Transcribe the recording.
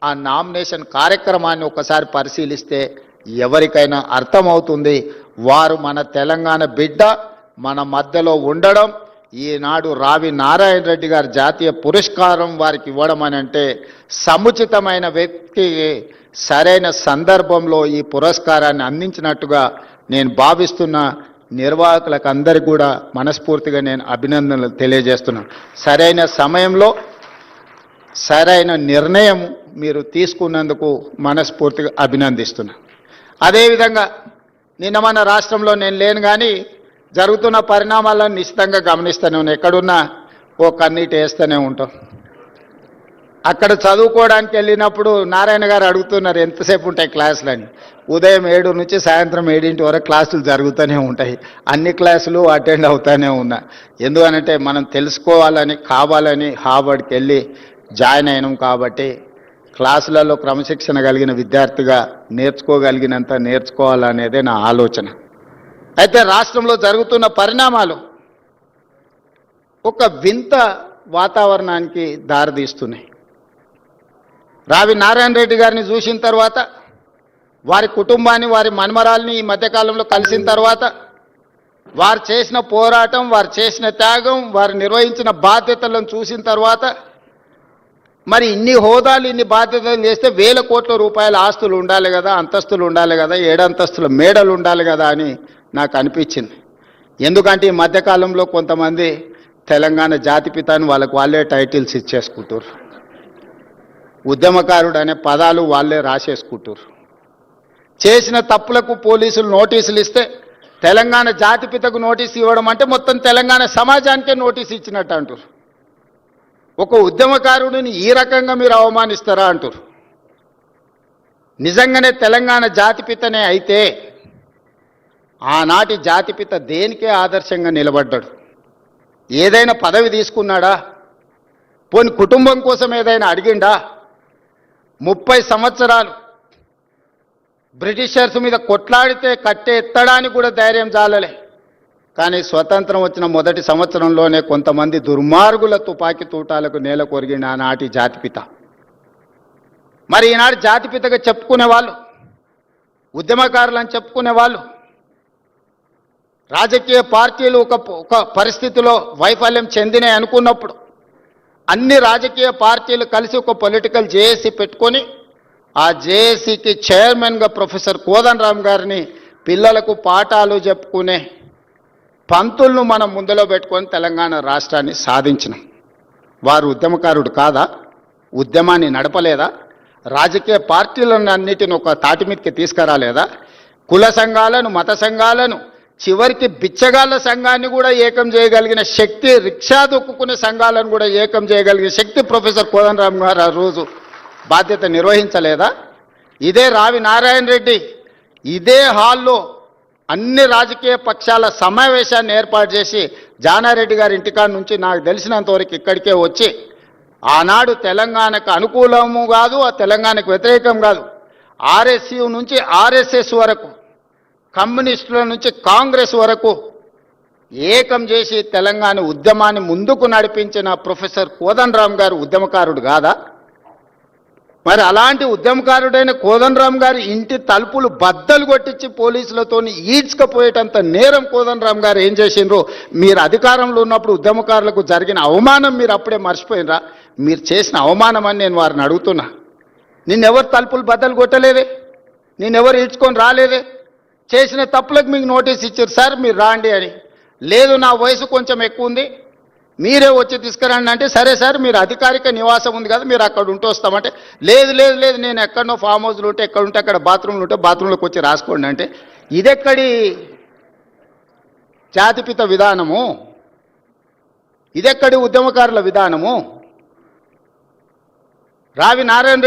ఆ నామినేషన్ కార్యక్రమాన్ని ఒకసారి పరిశీలిస్తే ఎవరికైనా అర్థమవుతుంది. వారు మన తెలంగాణ బిడ్డ, మన మధ్యలో ఉండడం, ఈనాడు రావి నారాయణ రెడ్డి గారు జాతీయ పురస్కారం వారికి ఇవ్వడం అని అంటే సముచితమైన వ్యక్తి సరైన సందర్భంలో ఈ పురస్కారాన్ని అందించినట్టుగా నేను భావిస్తున్న నిర్వాహకులకు అందరికీ కూడా మనస్ఫూర్తిగా నేను అభినందనలు తెలియజేస్తున్నాను. సరైన సమయంలో సరైన నిర్ణయం మీరు తీసుకున్నందుకు మనస్ఫూర్తిగా అభినందిస్తున్నాను. అదేవిధంగా నిన్న మన రాష్ట్రంలో నేను లేను కానీ జరుగుతున్న పరిణామాలను నిశ్చితంగా గమనిస్తూనే ఉన్నాను. ఎక్కడున్నా ఓ కన్నీటి వేస్తూనే ఉంటాం. అక్కడ చదువుకోవడానికి వెళ్ళినప్పుడు నారాయణ గారు అడుగుతున్నారు ఎంతసేపు ఉంటాయి క్లాసులని. ఉదయం 7 నుంచి సాయంత్రం 7 వరకు క్లాసులు జరుగుతూనే ఉంటాయి. అన్ని క్లాసులు అటెండ్ అవుతూనే ఉన్నా. ఎందుకనంటే మనం తెలుసుకోవాలని కావాలని హార్వర్డ్కి వెళ్ళి జాయిన్ అయినాం కాబట్టి క్లాసులలో క్రమశిక్షణ కలిగిన విద్యార్థిగా నేర్చుకోగలిగినంత నేర్చుకోవాలనేదే నా ఆలోచన. అయితే రాష్ట్రంలో జరుగుతున్న పరిణామాలు ఒక వింత వాతావరణానికి దారితీస్తున్నాయి. రావి నారాయణ రెడ్డి గారిని చూసిన తర్వాత, వారి కుటుంబాన్ని, వారి మన్మరాల్ని ఈ మధ్యకాలంలో కలిసిన తర్వాత, వారు చేసిన పోరాటం, వారు చేసిన త్యాగం, వారు నిర్వహించిన బాధ్యతలను చూసిన తర్వాత, మరి ఇన్ని హోదాలు ఇన్ని బాధ్యతలు చేస్తే 1000 కోట్ల రూపాయల ఆస్తులు ఉండాలి కదా, అంతస్తులు ఉండాలి కదా, 7 అంతస్తుల మేడలు ఉండాలి కదా అని నాకు అనిపించింది. ఎందుకంటే ఈ మధ్యకాలంలో కొంతమంది తెలంగాణ జాతిపితాని వాళ్ళకు వాళ్ళే టైటిల్స్ ఇచ్చేసుకుంటారు. ఉద్యమకారుడు అనే పదాలు వాళ్ళే రాసేసుకుంటారు. చేసిన తప్పులకు పోలీసులు నోటీసులు ఇస్తే తెలంగాణ జాతిపితకు నోటీసు ఇవ్వడం అంటే మొత్తం తెలంగాణ సమాజానికే నోటీసు ఇచ్చినట్టు అంటారు. ఒక ఉద్యమకారుడిని ఈ రకంగా మీరు అవమానిస్తారా అంటారు. నిజంగానే తెలంగాణ జాతిపితనే అయితే ఆనాటి జాతిపిత దేనికే ఆదర్శంగా నిలబడ్డాడు? ఏదైనా పదవి తీసుకున్నాడా? పోని కుటుంబం కోసం ఏదైనా అడిగిండా? 30 సంవత్సరాలు బ్రిటిషర్స్ మీద కొట్లాడితే కట్టె ఎత్తడానికి కూడా ధైర్యం చాలలే. కానీ స్వతంత్రం వచ్చిన మొదటి సంవత్సరంలోనే కొంతమంది దుర్మార్గుల తుపాకీ తూటాలకు నేల కొరిగిన ఆనాటి జాతిపిత. మరి ఈనాడు జాతిపితగా చెప్పుకునే వాళ్ళు, ఉద్యమకారులు అని చెప్పుకునే వాళ్ళు, రాజకీయ పార్టీలు ఒక పరిస్థితిలో వైఫల్యం చెందినాయి అనుకున్నప్పుడు అన్ని రాజకీయ పార్టీలు కలిసి ఒక పొలిటికల్ జేఏసీ పెట్టుకొని ఆ జేఏసీకి చైర్మన్గా ప్రొఫెసర్ కోదండరామ్ గారిని పిల్లలకు పాఠాలు చెప్పుకునే పంతులను మనం ముందులో పెట్టుకొని తెలంగాణ రాష్ట్రాన్ని సాధించినాం. వారు ఉద్యమకారుడు కాదా? ఉద్యమాన్ని నడపలేదా? రాజకీయ పార్టీలను అన్నిటిని ఒక తాటి మీదకి తీసుకురాలేదా? కుల సంఘాలను, మత సంఘాలను, చివరికి బిచ్చగాళ్ళ సంఘాన్ని కూడా ఏకం చేయగలిగిన శక్తి, రిక్షా దొక్కుకునే సంఘాలను కూడా ఏకం చేయగలిగిన శక్తి ప్రొఫెసర్ కోదండరామ్ గారు ఆ రోజు బాధ్యత నిర్వహించలేదా? ఇదే రావి నారాయణ రెడ్డి ఇదే హాల్లో అన్ని రాజకీయ పక్షాల సమావేశాన్ని ఏర్పాటు చేసి జానారెడ్డి గారి ఇంటికాడ నుంచి నాకు తెలిసినంతవరకు ఇక్కడికే వచ్చి ఆనాడు తెలంగాణకు అనుకూలము కాదు, ఆ తెలంగాణకు వ్యతిరేకం కాదు, ఆర్ఎస్యు నుంచి ఆర్ఎస్ఎస్ వరకు, కమ్యూనిస్టుల నుంచి కాంగ్రెస్ వరకు ఏకం చేసి తెలంగాణ ఉద్యమాన్ని ముందుకు నడిపించిన ప్రొఫెసర్ కోదండరామ్ గారు ఉద్యమకారుడు కాదా? మరి అలాంటి ఉద్యమకారుడైన కోదండరామ్ గారి ఇంటి తలుపులు బద్దలు కొట్టించి పోలీసులతో ఈడ్చుకపోయేటంత నేరం కోదండరామ్ గారు ఏం చేసిండ్రో మీరు అధికారంలో ఉన్నప్పుడు ఉద్యమకారులకు జరిగిన అవమానం మీరు అప్పుడే మర్చిపోయినరా? మీరు చేసిన అవమానం అని నేను వారిని అడుగుతున్నా. నిన్నెవరు తలుపులు బద్దలు కొట్టలేదే, నిన్నెవరు ఈడ్చుకొని రాలేదే. చేసిన తప్పులకు మీకు నోటీస్ ఇచ్చారు, సార్ మీరు రాండి అని. లేదు నా వయసు కొంచెం ఎక్కువ ఉంది, మీరే వచ్చి తీసుకురండి అంటే, సరే సార్ మీరు అధికారిక నివాసం ఉంది కదా మీరు అక్కడ ఉంటూ వస్తామంటే, లేదు లేదు లేదు నేను ఎక్కడనో ఫామ్ హౌస్లు ఉంటే ఎక్కడ ఉంటే అక్కడ బాత్రూమ్లు ఉంటే బాత్రూంలోకి వచ్చి రాసుకోండి అంటే, ఇదెక్కడి జాతిపిత విధానము? ఇదెక్కడి ఉద్యమకారుల విధానము? రావి నారాయణ